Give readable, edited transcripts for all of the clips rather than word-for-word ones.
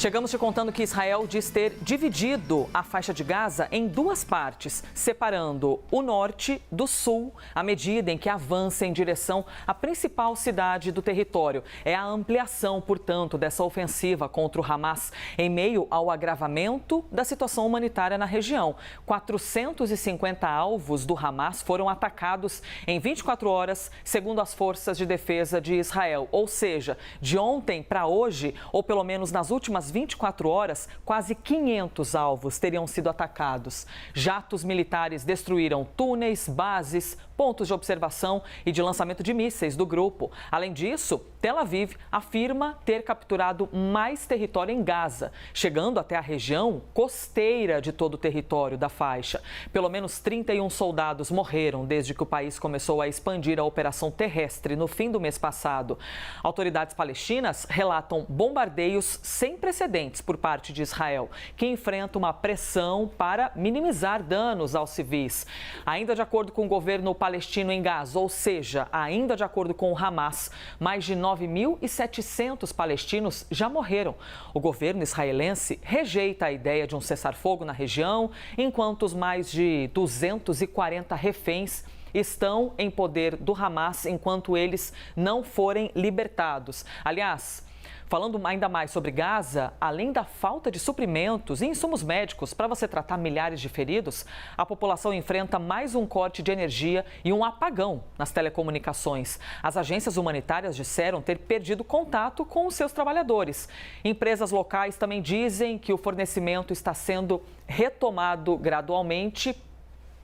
Chegamos te contando que Israel diz ter dividido a faixa de Gaza em duas partes, separando o norte do sul, à medida em que avança em direção à principal cidade do território. É a ampliação, portanto, dessa ofensiva contra o Hamas em meio ao agravamento da situação humanitária na região. 450 alvos do Hamas foram atacados em 24 horas, segundo as forças de defesa de Israel. Ou seja, de ontem para hoje, ou pelo menos nas últimas 24 horas, quase 500 alvos teriam sido atacados. Jatos militares destruíram túneis, bases, pontos de observação e de lançamento de mísseis do grupo. Além disso, Tel Aviv afirma ter capturado mais território em Gaza, chegando até a região costeira de todo o território da faixa. Pelo menos 31 soldados morreram desde que o país começou a expandir a operação terrestre no fim do mês passado. Autoridades palestinas relatam bombardeios sem precedentes por parte de Israel, que enfrenta uma pressão para minimizar danos aos civis. Ainda de acordo com o governo palestino em Gaza, ou seja, ainda de acordo com o Hamas, mais de 9.700 palestinos já morreram. O governo israelense rejeita a ideia de um cessar-fogo na região, enquanto os mais de 240 reféns estão em poder do Hamas enquanto eles não forem libertados. Aliás, falando ainda mais sobre Gaza, além da falta de suprimentos e insumos médicos para você tratar milhares de feridos, a população enfrenta mais um corte de energia e um apagão nas telecomunicações. As agências humanitárias disseram ter perdido contato com os seus trabalhadores. Empresas locais também dizem que o fornecimento está sendo retomado gradualmente,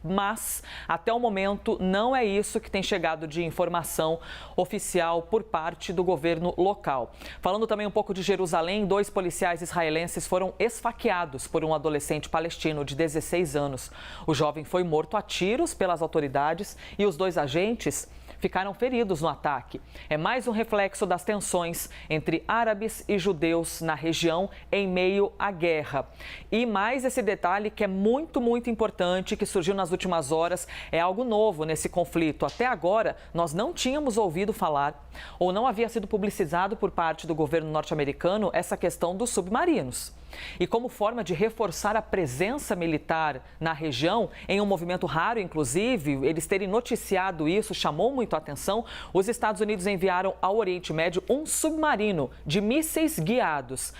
mas, até o momento, não é isso que tem chegado de informação oficial por parte do governo local. Falando também um pouco de Jerusalém, 2 policiais israelenses foram esfaqueados por um adolescente palestino de 16 anos. O jovem foi morto a tiros pelas autoridades e os 2 agentes ficaram feridos no ataque. É mais um reflexo das tensões entre árabes e judeus na região em meio à guerra. E mais esse detalhe que é muito importante, que surgiu nas últimas horas, é algo novo nesse conflito. Até agora, nós não tínhamos ouvido falar ou não havia sido publicizado por parte do governo norte-americano essa questão dos submarinos. E como forma de reforçar a presença militar na região, em um movimento raro, inclusive, eles terem noticiado isso chamou muito a atenção, os Estados Unidos enviaram ao Oriente Médio um submarino de mísseis guiados.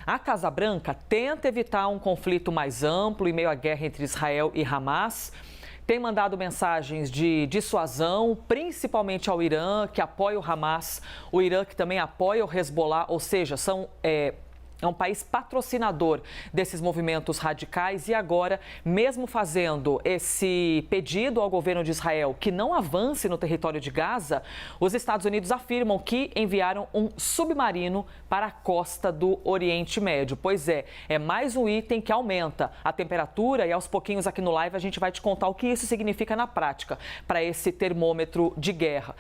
A Casa Branca tenta evitar um conflito mais amplo em meio à guerra entre Israel e Hamas. Tem mandado mensagens de dissuasão, principalmente ao Irã, que apoia o Hamas, o Irã que também apoia o Hezbollah, ou seja, é um país patrocinador desses movimentos radicais e agora, mesmo fazendo esse pedido ao governo de Israel que não avance no território de Gaza, os Estados Unidos afirmam que enviaram um submarino para a costa do Oriente Médio. Pois é mais um item que aumenta a temperatura e aos pouquinhos aqui no live a gente vai te contar o que isso significa na prática para esse termômetro de guerra.